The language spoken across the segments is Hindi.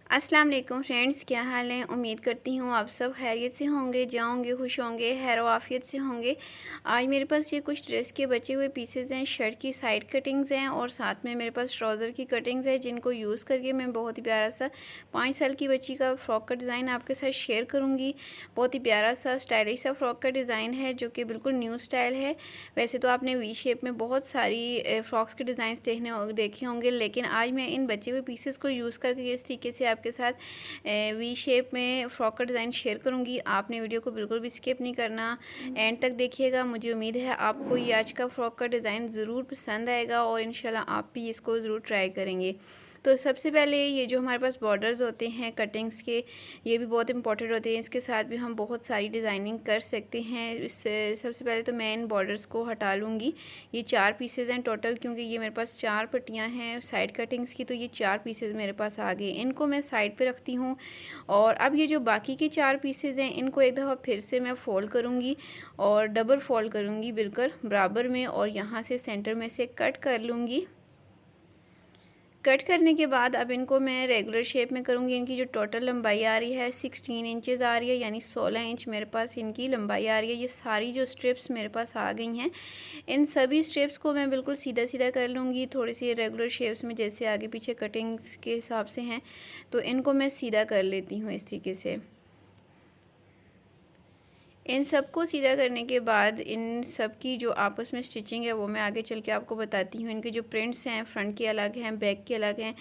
अस्सलाम वालेकुम फ्रेंड्स, क्या हाल है। उम्मीद करती हूँ आप सब खैरियत से होंगे, जाओगे खुश होंगे, खैर आफियत से होंगे। आज मेरे पास ये कुछ ड्रेस के बचे हुए पीसेस हैं, शर्ट की साइड कटिंग्स हैं और साथ में मेरे पास ट्राउज़र की कटिंग्स हैं, जिनको यूज़ करके मैं बहुत ही प्यारा सा 5 साल की बच्ची का फ़्रॉक का डिज़ाइन आपके साथ शेयर करूँगी। बहुत ही प्यारा सा स्टाइलिश सा फ़्रॉक का डिज़ाइन है, जो कि बिल्कुल न्यू स्टाइल है। वैसे तो आपने वी शेप में बहुत सारी फ़्रॉक्स के डिज़ाइन देखे होंगे, लेकिन आज मैं इन बचे हुए पीसेस को यूज़ करके इस तरीके से आपके साथ वी शेप में फ़्रॉक का डिज़ाइन शेयर करूँगी। आपने वीडियो को बिल्कुल भी स्किप नहीं करना, एंड तक देखिएगा। मुझे उम्मीद है आपको ये आज का फ़्रॉक का डिज़ाइन ज़रूर पसंद आएगा और इंशाल्लाह आप भी इसको ज़रूर ट्राई करेंगे। तो सबसे पहले ये जो हमारे पास बॉर्डर्स होते हैं कटिंग्स के, ये भी बहुत इंपॉर्टेंट होते हैं। इसके साथ भी हम बहुत सारी डिज़ाइनिंग कर सकते हैं। इससे सबसे पहले तो मैं इन बॉर्डर्स को हटा लूँगी। ये 4 पीसेज हैं टोटल, क्योंकि ये मेरे पास 4 पट्टियाँ हैं साइड कटिंग्स की, तो ये 4 पीसेज मेरे पास आ गए। इनको मैं साइड पे रखती हूँ और अब ये जो बाकी के 4 पीसेज हैं, इनको एक दफ़ा फिर से मैं फ़ोल्ड करूँगी और डबल फ़ोल्ड करूँगी बिल्कुल बराबर में, और यहाँ से सेंटर में से कट कर लूँगी। कट करने के बाद अब इनको मैं रेगुलर शेप में करूँगी। इनकी जो टोटल लंबाई आ रही है 16 इंचेस आ रही है, यानी 16 इंच मेरे पास इनकी लंबाई आ रही है। ये सारी जो स्ट्रिप्स मेरे पास आ गई हैं, इन सभी स्ट्रिप्स को मैं बिल्कुल सीधा सीधा कर लूँगी, थोड़ी सी रेगुलर शेप्स में, जैसे आगे पीछे कटिंग्स के हिसाब से हैं, तो इनको मैं सीधा कर लेती हूँ इस तरीके से। इन सब को सीधा करने के बाद इन सब की जो आपस में स्टिचिंग है वो मैं आगे चल के आपको बताती हूँ। इनके जो प्रिंट्स हैं फ्रंट के अलग हैं, बैक के अलग हैं।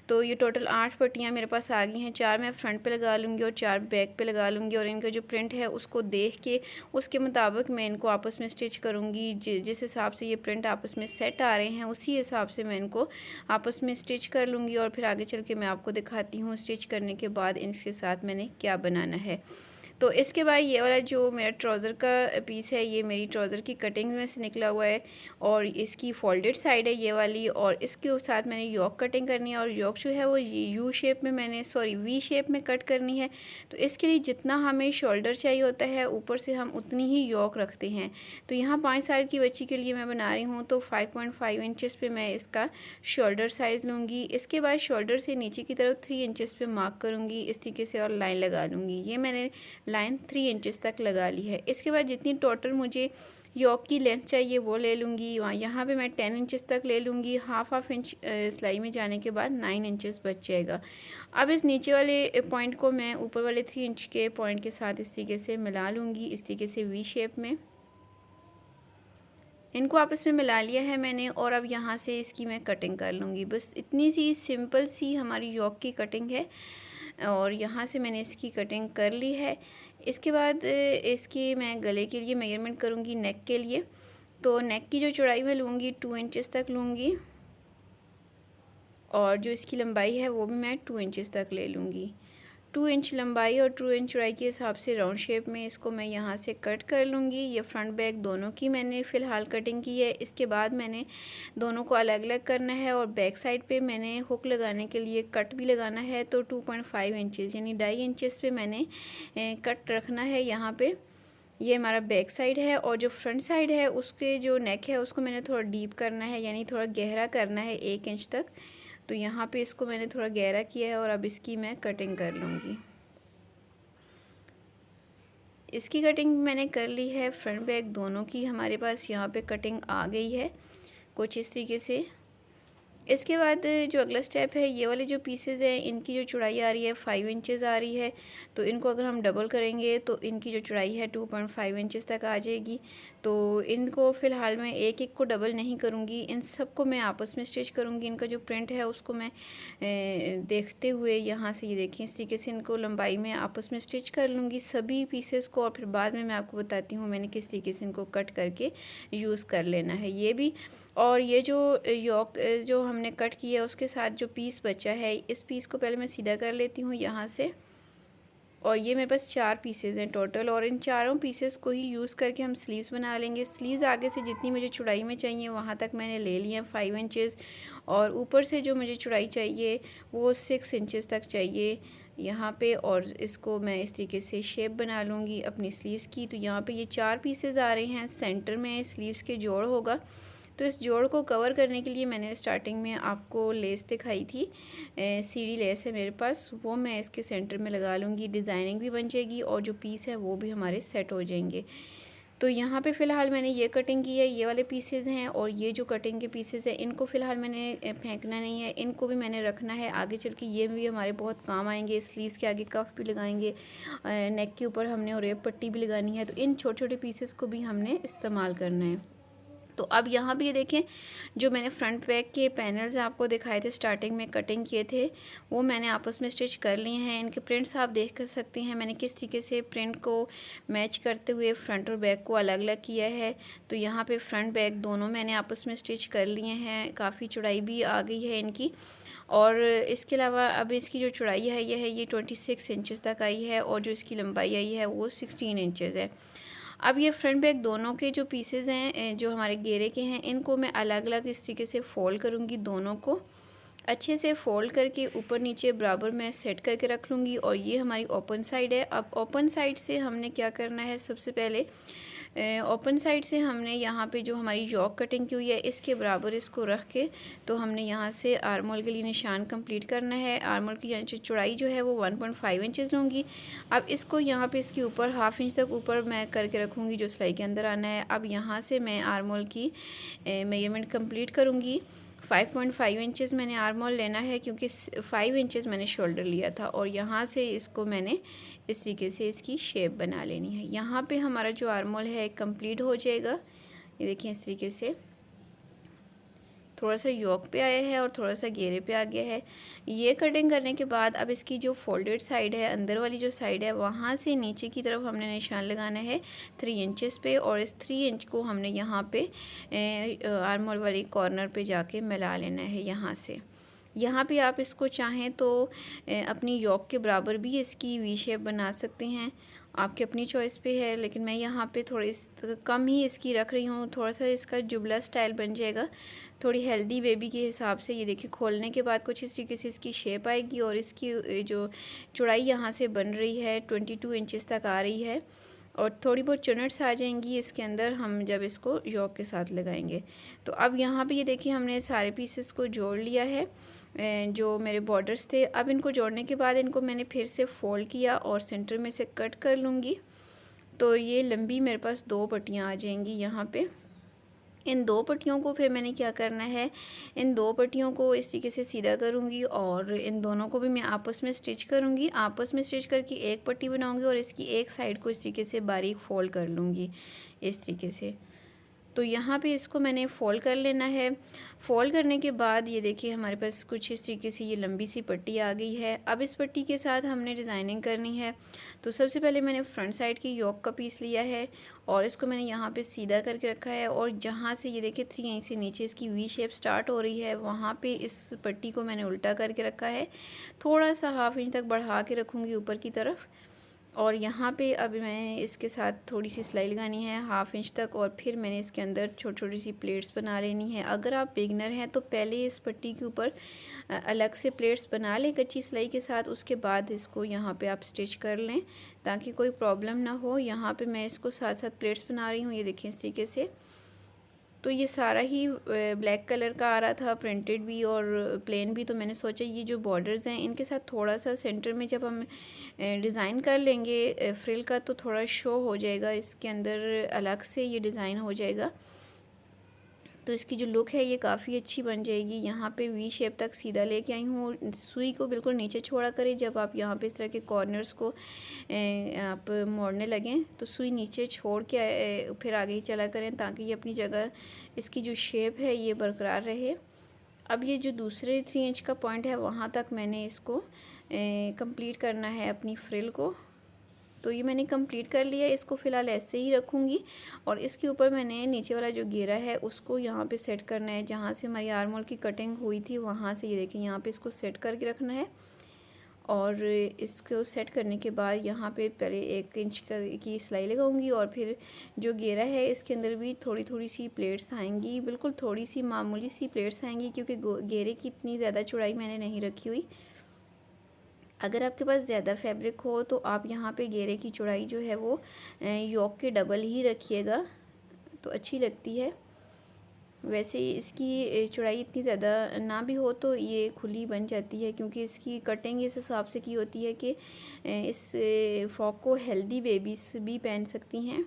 तो ये टोटल 8 पट्टियाँ मेरे पास आ गई हैं। 4 मैं फ्रंट पे लगा लूँगी और 4 बैक पे लगा लूँगी, और इनका जो प्रिंट है उसको देख के उसके मुताबिक मैं इनको आपस में स्टिच करूँगी। जिस हिसाब से ये प्रिंट आपस में सेट आ रहे हैं, उसी हिसाब से मैं इनको आपस में स्टिच कर लूँगी, और फिर आगे चल के मैं आपको दिखाती हूँ स्टिच करने के बाद इनके साथ मैंने क्या बनाना है। तो इसके बाद ये वाला जो मेरा ट्राउज़र का पीस है, ये मेरी ट्राउज़र की कटिंग में से निकला हुआ है और इसकी फोल्डेड साइड है ये वाली, और इसके साथ मैंने योक कटिंग करनी है, और योक जो है वो यू शेप में वी शेप में कट करनी है। तो इसके लिए जितना हमें शोल्डर चाहिए होता है, ऊपर से हम उतनी ही योक रखते हैं। तो यहाँ 5 साल की बच्ची के लिए मैं बना रही हूँ, तो 5.5 इंचेस पे मैं इसका शोल्डर साइज़ लूँगी। इसके बाद शोल्डर से नीचे की तरफ 3 इंचेस पे मार्क करूँगी इस तरीके से, और लाइन लगा लूँगी। ये मैंने लाइन 3 इंचेस तक लगा ली है। इसके बाद जितनी टोटल मुझे योक की लेंथ चाहिए वो ले लूँगी। यहाँ पे मैं 10 इंचेस तक ले लूँगी। हाफ इंच सिलाई में जाने के बाद 9 इंचेस बच जाएगा। अब इस नीचे वाले पॉइंट को मैं ऊपर वाले 3 इंच के पॉइंट के साथ इस तरीके से मिला लूँगी, इस तरीके से वी शेप में। इनको आपस में मिला लिया है मैंने, और अब यहाँ से इसकी मैं कटिंग कर लूँगी। बस इतनी सी सिंपल सी हमारी योक की कटिंग है, और यहाँ से मैंने इसकी कटिंग कर ली है। इसके बाद इसकी मैं गले के लिए मेजरमेंट करूँगी नेक के लिए। तो नेक की जो चौड़ाई मैं लूँगी 2 इंचेस तक लूँगी, और जो इसकी लंबाई है वो भी मैं 2 इंचेस तक ले लूँगी। 2 इंच लंबाई और 2 इंच चौड़ाई के हिसाब से राउंड शेप में इसको मैं यहाँ से कट कर लूँगी। ये फ्रंट बैक दोनों की मैंने फ़िलहाल कटिंग की है। इसके बाद मैंने दोनों को अलग अलग करना है, और बैक साइड पे मैंने हुक लगाने के लिए कट भी लगाना है। तो 2.5 इंचेस यानी 2.5 इंचेस पे मैंने कट रखना है यहाँ पे। ये हमारा बैक साइड है, और जो फ्रंट साइड है उसके जो नेक है उसको मैंने थोड़ा डीप करना है, यानी थोड़ा गहरा करना है 1 इंच तक। तो यहाँ पे इसको मैंने थोड़ा गहरा किया है, और अब इसकी मैं कटिंग कर लूँगी। इसकी कटिंग मैंने कर ली है। फ्रंट बैक दोनों की हमारे पास यहाँ पे कटिंग आ गई है कुछ इस तरीके से। इसके बाद जो अगला स्टेप है, ये वाले जो पीसेज हैं इनकी जो चौड़ाई आ रही है 5 इंचेस आ रही है। तो इनको अगर हम डबल करेंगे तो इनकी जो चौड़ाई है 2.5 इंचेस तक आ जाएगी। तो इनको फ़िलहाल मैं एक एक को डबल नहीं करूँगी, इन सब को मैं आपस में स्टिच करूँगी। इनका जो प्रिंट है उसको मैं देखते हुए यहाँ से ये देखें इस तरीके से इनको लंबाई में आपस में स्टिच कर लूँगी सभी पीसेस को, और फिर बाद में मैं आपको बताती हूँ मैंने किस तरीके से इनको कट करके यूज़ कर लेना है ये भी। और ये जो योक जो हमने कट किया है उसके साथ जो पीस बचा है, इस पीस को पहले मैं सीधा कर लेती हूँ यहाँ से। और ये मेरे पास 4 पीसेज हैं टोटल, और इन चारों पीसेस को ही यूज़ करके हम स्लीव्स बना लेंगे। स्लीव्स आगे से जितनी मुझे चौड़ाई में चाहिए वहाँ तक मैंने ले लिए हैं 5 इंचेस, और ऊपर से जो मुझे चौड़ाई चाहिए वो 6 इंचेस तक चाहिए यहाँ पे। और इसको मैं इस तरीके से शेप बना लूँगी अपनी स्लीव्स की। तो यहाँ पे ये 4 पीसेज आ रहे हैं, सेंटर में स्लीव्स के जोड़ होगा। तो इस जोड़ को कवर करने के लिए मैंने स्टार्टिंग में आपको लेस दिखाई थी, सीढ़ी लेस है मेरे पास, वो मैं इसके सेंटर में लगा लूँगी। डिज़ाइनिंग भी बन जाएगी और जो पीस है वो भी हमारे सेट हो जाएंगे। तो यहाँ पे फ़िलहाल मैंने ये कटिंग की है, ये वाले पीसेस हैं, और ये जो कटिंग के पीसेस हैं इनको फ़िलहाल मैंने फेंकना नहीं है, इनको भी मैंने रखना है। आगे चल के ये भी हमारे बहुत काम आएंगे। स्लीव्स के आगे कफ भी लगाएंगे, नेक के ऊपर हमने और रेप पट्टी भी लगानी है, तो इन छोटे छोटे पीसेस को भी हमने इस्तेमाल करना है। तो अब यहाँ भी ये देखें, जो मैंने फ्रंट बैक के पैनल्स आपको दिखाए थे, स्टार्टिंग में कटिंग किए थे, वो मैंने आपस में स्टिच कर लिए हैं। इनके प्रिंट्स आप देख कर सकते हैं मैंने किस तरीके से प्रिंट को मैच करते हुए फ्रंट और बैक को अलग अलग किया है। तो यहाँ पे फ्रंट बैक दोनों मैंने आपस में स्टिच कर लिए हैं। काफ़ी चौड़ाई भी आ गई है इनकी, और इसके अलावा अब इसकी जो चौड़ाई है ये 26 इंचज़ तक आई है, और जो इसकी लंबाई आई है वो 16 इंचज़ है। अब ये फ्रंट बैक दोनों के जो पीसेस हैं, जो हमारे घेरे के हैं, इनको मैं अलग अलग इस तरीके से फ़ोल्ड करूँगी। दोनों को अच्छे से फ़ोल्ड करके ऊपर नीचे बराबर में सेट करके रख लूँगी। और ये हमारी ओपन साइड है। अब ओपन साइड से हमने क्या करना है, सबसे पहले ओपन साइड से हमने यहाँ पे जो हमारी यॉक कटिंग की हुई है इसके बराबर इसको रख के, तो हमने यहाँ से आर्म होल के लिए निशान कंप्लीट करना है। आर्म होल की यहाँ चौड़ाई जो है वो 1.5 इंचज़ लूँगी। अब इसको यहाँ पे इसके ऊपर हाफ इंच तक ऊपर मैं करके रखूँगी, जो सिलाई के अंदर आना है। अब यहाँ से मैं आर्म होल की मेजरमेंट कंप्लीट करूँगी। 5.5 इंचज़ मैंने आर्म होल लेना है, क्योंकि 5 इंचज़ मैंने शोल्डर लिया था, और यहाँ से इसको मैंने इस तरीके से इसकी शेप बना लेनी है। यहाँ पे हमारा जो आर्म होल है कंप्लीट हो जाएगा। ये देखिए इस तरीके से थोड़ा सा योक पे आया है और थोड़ा सा घेरे पे आ गया है। ये कटिंग करने के बाद अब इसकी जो फोल्डेड साइड है, अंदर वाली जो साइड है, वहाँ से नीचे की तरफ हमने निशान लगाना है 3 इंचज़ पे, और इस 3 इंच को हमने यहाँ पे आर्म होल वाली कॉर्नर पे जाके मिला लेना है। यहाँ पे आप इसको चाहें तो अपनी योक के बराबर भी इसकी वी शेप बना सकते हैं, आपकी अपनी चॉइस पे है। लेकिन मैं यहाँ पे थोड़ी कम ही इसकी रख रही हूँ, थोड़ा सा इसका जुबला स्टाइल बन जाएगा, थोड़ी हेल्दी बेबी के हिसाब से। ये देखिए खोलने के बाद कुछ इस तरीके से इसकी शेप आएगी, और इसकी जो चौड़ाई यहाँ से बन रही है 22 इंचज़ तक आ रही है, और थोड़ी बहुत चुनट्स आ जाएंगी इसके अंदर हम जब इसको योक के साथ लगाएंगे। तो अब यहाँ पे ये देखिए हमने सारे पीसेस को जोड़ लिया है, जो मेरे बॉर्डर्स थे। अब इनको जोड़ने के बाद इनको मैंने फिर से फोल्ड किया और सेंटर में से कट कर लूँगी। तो ये लंबी मेरे पास 2 पट्टियाँ आ जाएंगी यहाँ पे। इन 2 पट्टियों को फिर मैंने क्या करना है, इन 2 पट्टियों को इस तरीके से सीधा करूँगी, और इन दोनों को भी मैं आपस में स्टिच करूँगी। आपस में स्टिच करके एक पट्टी बनाऊँगी, और इसकी एक साइड को इस तरीके से बारीक फोल्ड कर लूँगी इस तरीके से। तो यहाँ पे इसको मैंने फ़ोल्ड कर लेना है। फ़ोल्ड करने के बाद ये देखिए हमारे पास कुछ इस तरीके से ये लंबी सी पट्टी आ गई है। अब इस पट्टी के साथ हमने डिज़ाइनिंग करनी है। तो सबसे पहले मैंने फ्रंट साइड की योक का पीस लिया है, और इसको मैंने यहाँ पे सीधा करके रखा है, और जहाँ से ये देखिए 3 इंच से नीचे इसकी वी शेप स्टार्ट हो रही है, वहाँ पे इस पट्टी को मैंने उल्टा करके रखा है। थोड़ा सा हाफ इंच तक बढ़ा के रखूँगी ऊपर की तरफ, और यहाँ पे अब मैं इसके साथ थोड़ी सी सिलाई लगानी है हाफ इंच तक, और फिर मैंने इसके अंदर छोटी छोटी सी प्लेट्स बना लेनी है। अगर आप बिगनर हैं तो पहले इस पट्टी के ऊपर अलग से प्लेट्स बना लें कच्ची सिलाई के साथ, उसके बाद इसको यहाँ पे आप स्टिच कर लें ताकि कोई प्रॉब्लम ना हो। यहाँ पे मैं इसको साथ साथ प्लेट्स बना रही हूँ, ये देखिए इस तरीके से। तो ये सारा ही ब्लैक कलर का आ रहा था, प्रिंटेड भी और प्लेन भी। तो मैंने सोचा ये जो बॉर्डर्स हैं इनके साथ थोड़ा सा सेंटर में जब हम डिज़ाइन कर लेंगे फ्रिल का, तो थोड़ा शो हो जाएगा, इसके अंदर अलग से ये डिज़ाइन हो जाएगा। तो इसकी जो लुक है ये काफ़ी अच्छी बन जाएगी। यहाँ पे वी शेप तक सीधा लेके आई हूँ, सुई को बिल्कुल नीचे छोड़ा करें जब आप यहाँ पे इस तरह के कॉर्नर्स को आप मोड़ने लगें, तो सुई नीचे छोड़ के फिर आगे ही चला करें ताकि ये अपनी जगह इसकी जो शेप है ये बरकरार रहे। अब ये जो दूसरे 3 इंच का पॉइंट है वहाँ तक मैंने इसको कंप्लीट करना है अपनी फ्रिल को। तो ये मैंने कंप्लीट कर लिया, इसको फ़िलहाल ऐसे ही रखूँगी, और इसके ऊपर मैंने नीचे वाला जो घेरा है उसको यहाँ पे सेट करना है। जहाँ से हमारी आर्म होल की कटिंग हुई थी वहाँ से ये देखिए यहाँ पे इसको सेट करके रखना है, और इसको सेट करने के बाद यहाँ पे पहले 1 इंच की सिलाई लगाऊंगी, और फिर जो घेरा है इसके अंदर भी थोड़ी थोड़ी सी प्लेट्स आएंगी, बिल्कुल थोड़ी सी मामूली सी प्लेट्स आएंगी, क्योंकि घेरे की इतनी ज़्यादा चौड़ाई मैंने नहीं रखी हुई। अगर आपके पास ज़्यादा फैब्रिक हो तो आप यहाँ पे घेरे की चौड़ाई जो है वो योक के डबल ही रखिएगा, तो अच्छी लगती है। वैसे इसकी चौड़ाई इतनी ज़्यादा ना भी हो तो ये खुली बन जाती है, क्योंकि इसकी कटिंग इस हिसाब से की होती है कि इस फ्रॉक को हेल्दी बेबीज़ भी पहन सकती हैं।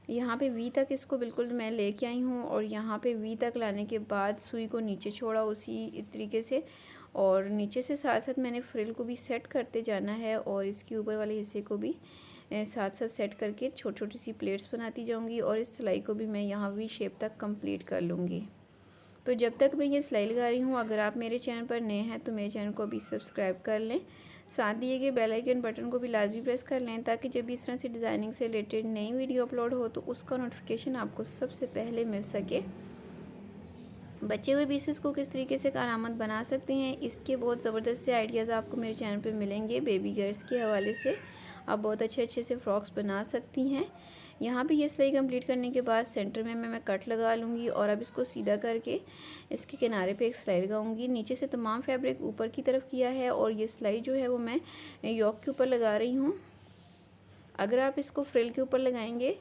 यहाँ पे वी तक इसको बिल्कुल मैं लेके आई हूँ, और यहाँ पे वी तक लाने के बाद सुई को नीचे छोड़ा उसी तरीके से, और नीचे से साथ साथ मैंने फ्रिल को भी सेट करते जाना है, और इसके ऊपर वाले हिस्से को भी साथ साथ सेट करके छोटी छोटी सी प्लेट्स बनाती जाऊंगी, और इस सिलाई को भी मैं यहाँ वी शेप तक कंप्लीट कर लूँगी। तो जब तक मैं ये सिलाई लगा रही हूँ, अगर आप मेरे चैनल पर नए हैं तो मेरे चैनल को भी सब्सक्राइब कर लें, साथ दिए गए बेल आइकन बटन को भी लाजमी प्रेस कर लें, ताकि जब भी इस तरह से डिज़ाइनिंग से रिलेटेड नई वीडियो अपलोड हो तो उसका नोटिफिकेशन आपको सबसे पहले मिल सके। बचे हुए पीसेस को किस तरीके से कारआमद बना सकते हैं, इसके बहुत ज़बरदस्त से आइडियाज़ आपको मेरे चैनल पे मिलेंगे। बेबी गर्ल्स के हवाले से आप बहुत अच्छे अच्छे से फ्रॉक्स बना सकती हैं। यहाँ पे ये सिलाई कंप्लीट करने के बाद सेंटर में मैं कट लगा लूँगी, और अब इसको सीधा करके इसके किनारे पे एक सिलाई लगाऊंगी। नीचे से तमाम फैब्रिक ऊपर की तरफ किया है, और ये सिलाई जो है वो मैं योक के ऊपर लगा रही हूँ। अगर आप इसको फ्रिल के ऊपर लगाएंगे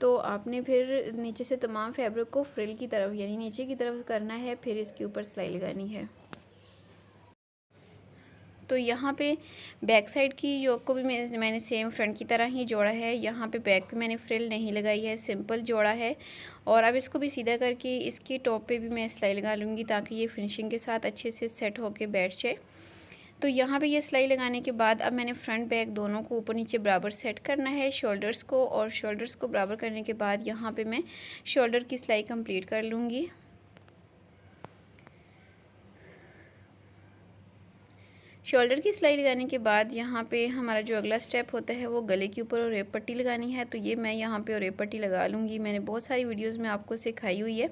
तो आपने फिर नीचे से तमाम फैब्रिक को फ्रिल की तरफ यानी नीचे की तरफ करना है, फिर इसके ऊपर सिलाई लगानी है। तो यहाँ पे बैक साइड की योक को भी मैंने सेम फ्रंट की तरह ही जोड़ा है। यहाँ पे बैक पे मैंने फ्रिल नहीं लगाई है, सिंपल जोड़ा है। और अब इसको भी सीधा करके इसके टॉप पे भी मैं सिलाई लगा लूँगी, ताकि ये फिनिशिंग के साथ अच्छे से सेट होके बैठ जाए। तो यहाँ पे ये सिलाई लगाने के बाद अब मैंने फ्रंट बैक दोनों को ऊपर नीचे बराबर सेट करना है, शोल्डर्स को, और शोल्डर्स को बराबर करने के बाद यहाँ पे मैं शोल्डर की सिलाई कंप्लीट कर लूँगी। शोल्डर की सिलाई लगाने के बाद यहाँ पे हमारा जो अगला स्टेप होता है वो गले के ऊपर रेप पट्टी लगानी है। तो ये मैं यहाँ पे रेप पट्टी लगा लूँगी। मैंने बहुत सारी वीडियोस में आपको सिखाई हुई है।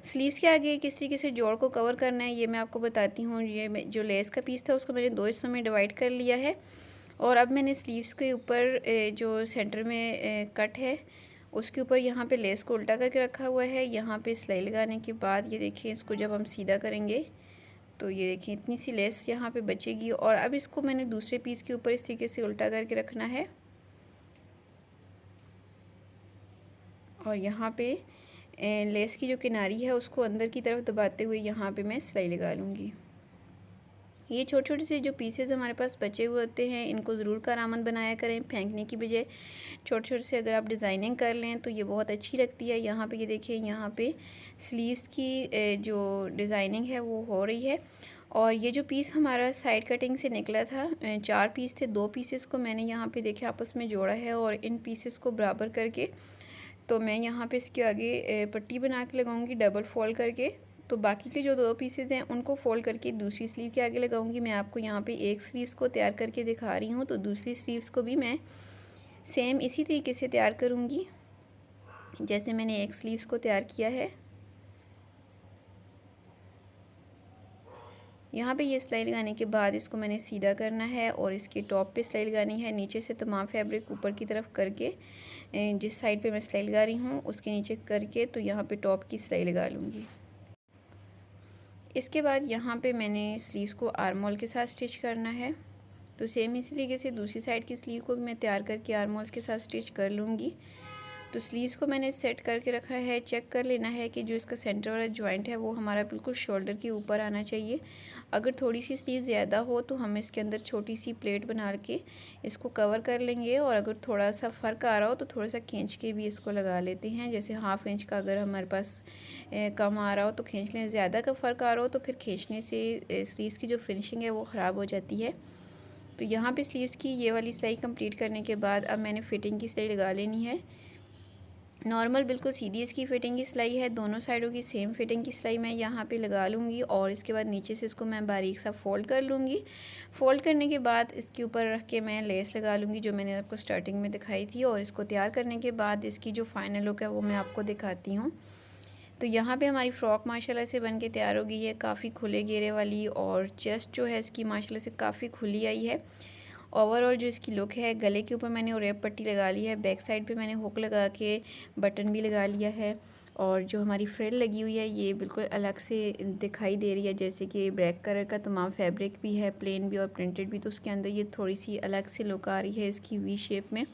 स्लीव्स के आगे किस तरीके से जोड़ को कवर करना है ये मैं आपको बताती हूँ। ये जो लेस का पीस था उसको मैंने 2 हिस्सों में डिवाइड कर लिया है, और अब मैंने स्लीव्स के ऊपर जो सेंटर में कट है उसके ऊपर यहाँ पे लेस को उल्टा करके रखा हुआ है। यहाँ पे सिलाई लगाने के बाद ये देखिए, इसको जब हम सीधा करेंगे तो ये देखिए इतनी सी लेस यहाँ पे बचेगी, और अब इसको मैंने दूसरे पीस के ऊपर इस तरीके से उल्टा करके रखना है, और यहाँ पे लेस की जो किनारी है उसको अंदर की तरफ दबाते हुए यहाँ पे मैं सिलाई लगा लूँगी। ये छोटे छोटे से जो पीसेस हमारे पास बचे हुए होते हैं इनको ज़रूर कारआमद बनाया करें, फेंकने की बजाय छोटे छोटे से अगर आप डिज़ाइनिंग कर लें तो ये बहुत अच्छी लगती है। यहाँ पे ये देखिए, यहाँ पे स्लीव्स की जो डिज़ाइनिंग है वो हो रही है। और ये जो पीस हमारा साइड कटिंग से निकला था, 4 पीस थे, 2 पीसेस को मैंने यहाँ पे देखिए आपस में जोड़ा है, और इन पीसेस को बराबर करके तो मैं यहाँ पे इसके आगे पट्टी बना के लगाऊंगी डबल फोल्ड करके। तो बाकी के जो 2 पीसेस हैं उनको फोल्ड करके दूसरी स्लीव के आगे लगाऊंगी। मैं आपको यहाँ पे एक स्लीव्स को तैयार करके दिखा रही हूँ, तो दूसरी स्लीव्स को भी मैं सेम इसी तरीके से तैयार करूँगी जैसे मैंने एक स्लीव्स को तैयार किया है। यहाँ पे ये सिलाई लगाने के बाद इसको मैंने सीधा करना है, और इसके टॉप पे सिलाई लगानी है। नीचे से तमाम फैब्रिक ऊपर की तरफ करके जिस साइड पे मैं सिलाई लगा रही हूँ उसके नीचे करके तो यहाँ पे टॉप की सिलाई लगा लूँगी। इसके बाद यहाँ पे मैंने स्लीव्स को आर्म होल के साथ स्टिच करना है। तो सेम इसी तरीके से दूसरी साइड की स्लीव को भी मैं तैयार करके आर्म होल्स के साथ स्टिच कर लूँगी। तो स्लीव्स को मैंने सेट करके रखा है। चेक कर लेना है कि जो इसका सेंटर वाला जॉइंट है वो हमारा बिल्कुल शोल्डर के ऊपर आना चाहिए। अगर थोड़ी सी स्लीव ज़्यादा हो तो हम इसके अंदर छोटी सी प्लेट बना के इसको कवर कर लेंगे, और अगर थोड़ा सा फ़र्क आ रहा हो तो थोड़ा सा खींच के भी इसको लगा लेते हैं। जैसे ½ इंच का अगर हमारे पास कम आ रहा हो तो खींच लें, ज़्यादा का फ़र्क आ रहा हो तो फिर खींचने से स्लीव्स की जो फिनिशिंग है वो ख़राब हो जाती है। तो यहाँ पे स्लीव्स की ये वाली सिलाई कंप्लीट करने के बाद अब मैंने फ़िटिंग की सिलाई लगा लेनी है। नॉर्मल बिल्कुल सीधी इसकी फ़िटिंग की सिलाई है, दोनों साइडों की सेम फिटिंग की सिलाई मैं यहाँ पे लगा लूँगी, और इसके बाद नीचे से इसको मैं बारीक सा फ़ोल्ड कर लूँगी। फ़ोल्ड करने के बाद इसके ऊपर रख के मैं लेस लगा लूँगी जो मैंने आपको स्टार्टिंग में दिखाई थी, और इसको तैयार करने के बाद इसकी जो फाइनल लुक है वो मैं आपको दिखाती हूँ। तो यहाँ पे हमारी फ़्रॉक माशाल्लाह से बन के तैयार हो गई है, काफ़ी खुले घेरे वाली, और चेस्ट जो है इसकी माशाल्लाह से काफ़ी खुली आई है। ओवरऑल जो इसकी लुक है, गले के ऊपर मैंने रेप पट्टी लगा ली है, बैक साइड पे मैंने हुक लगा के बटन भी लगा लिया है, और जो हमारी फ्रिल लगी हुई है ये बिल्कुल अलग से दिखाई दे रही है, जैसे कि ब्लैक कलर का तमाम फैब्रिक भी है, प्लेन भी और प्रिंटेड भी, तो उसके अंदर ये थोड़ी सी अलग से लुक आ रही है इसकी वी शेप में।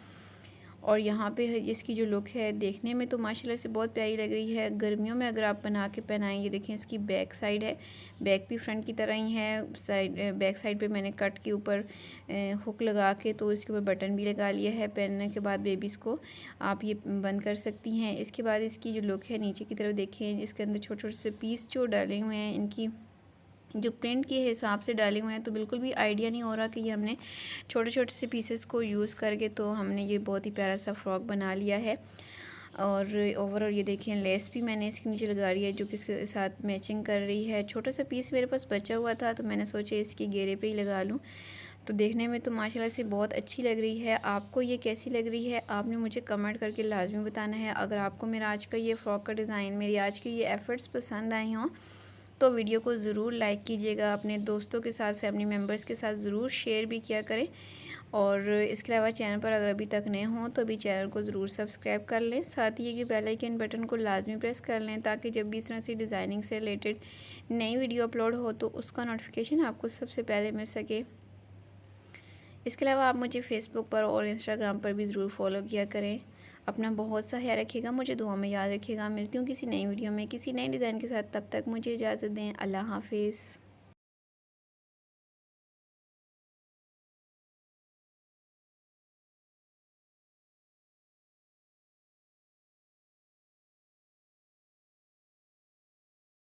और यहाँ पे इसकी जो लुक है देखने में तो माशाल्लाह से बहुत प्यारी लग रही है। गर्मियों में अगर आप बना के पहनाएं, ये देखें इसकी बैक साइड है, बैक भी फ्रंट की तरह ही है। बैक साइड पे मैंने कट के ऊपर हुक लगा के तो इसके ऊपर बटन भी लगा लिया है। पहनने के बाद बेबीज़ को आप ये बंद कर सकती हैं। इसके बाद इसकी जो लुक है नीचे की तरफ देखें, इसके अंदर छोटे छोटे से पीस जो डाले हुए हैं, इनकी जो प्रिंट के हिसाब से डाले हुए हैं, तो बिल्कुल भी आइडिया नहीं हो रहा कि ये हमने छोटे छोटे से पीसेस को यूज़ करके तो हमने ये बहुत ही प्यारा सा फ्रॉक बना लिया है। और ओवरऑल ये देखिए लेस भी मैंने इसके नीचे लगा रही है जो कि इसके साथ मैचिंग कर रही है। छोटा सा पीस मेरे पास बचा हुआ था तो मैंने सोचा इसकी घेरे पे ही लगा लूँ। तो देखने में तो माशाल्लाह से बहुत अच्छी लग रही है। आपको ये कैसी लग रही है आपने मुझे कमेंट करके लाजमी बताना है। अगर आपको मेरा आज का ये फ़्रॉक का डिज़ाइन, मेरी आज के ये एफ़र्ट्स पसंद आए हों तो वीडियो को ज़रूर लाइक कीजिएगा। अपने दोस्तों के साथ, फैमिली मेम्बर्स के साथ ज़रूर शेयर भी किया करें। और इसके अलावा चैनल पर अगर अभी तक नए हों तो अभी चैनल को ज़रूर सब्सक्राइब कर लें। साथ ही ये बेल आइकन बटन को लाजमी प्रेस कर लें ताकि जब भी इस तरह से डिज़ाइनिंग से रिलेटेड नई वीडियो अपलोड हो तो उसका नोटिफिकेशन आपको सबसे पहले मिल सके। इसके अलावा आप मुझे फ़ेसबुक पर और इंस्टाग्राम पर भी ज़रूर फॉलो किया करें। अपना बहुत सा ख्याल रखिएगा, मुझे दुआ में याद रखिएगा। मिलती हूँ किसी नई वीडियो में किसी नए डिज़ाइन के साथ, तब तक मुझे इजाज़त दें। अल्लाह हाफिज़।